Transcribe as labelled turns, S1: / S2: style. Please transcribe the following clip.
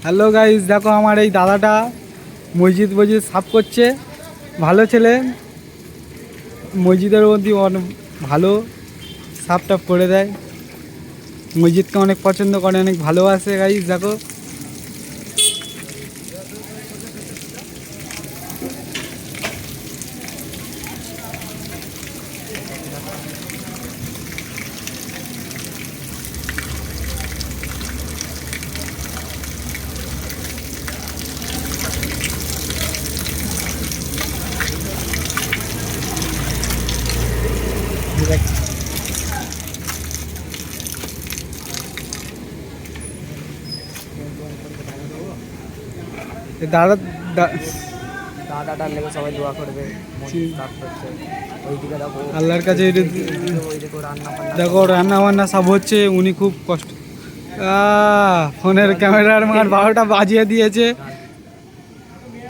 S1: Hello guys, দেখো আমার এই দাদাটা মসজিদ সাফ করছে। ভালো ছেলে, মসজিদের মধ্যে অনেক ভালো সাফ টাফ করে দেয়। মসজিদকে অনেক পছন্দ করে, অনেক ভালোবাসে। গাইস দেখো, দাদা
S2: দাদাটার লেগে সবাই দোয়া করবে। ওইদিকে দেখো
S1: আল্লাহর কাছে
S2: ওইদিকে রান্না বান্না
S1: দেখো রান্না বান্না সব হচ্ছে। উনি খুব কষ্ট ফোনের ক্যামেরার মার 12টা বাজিয়ে দিয়েছে।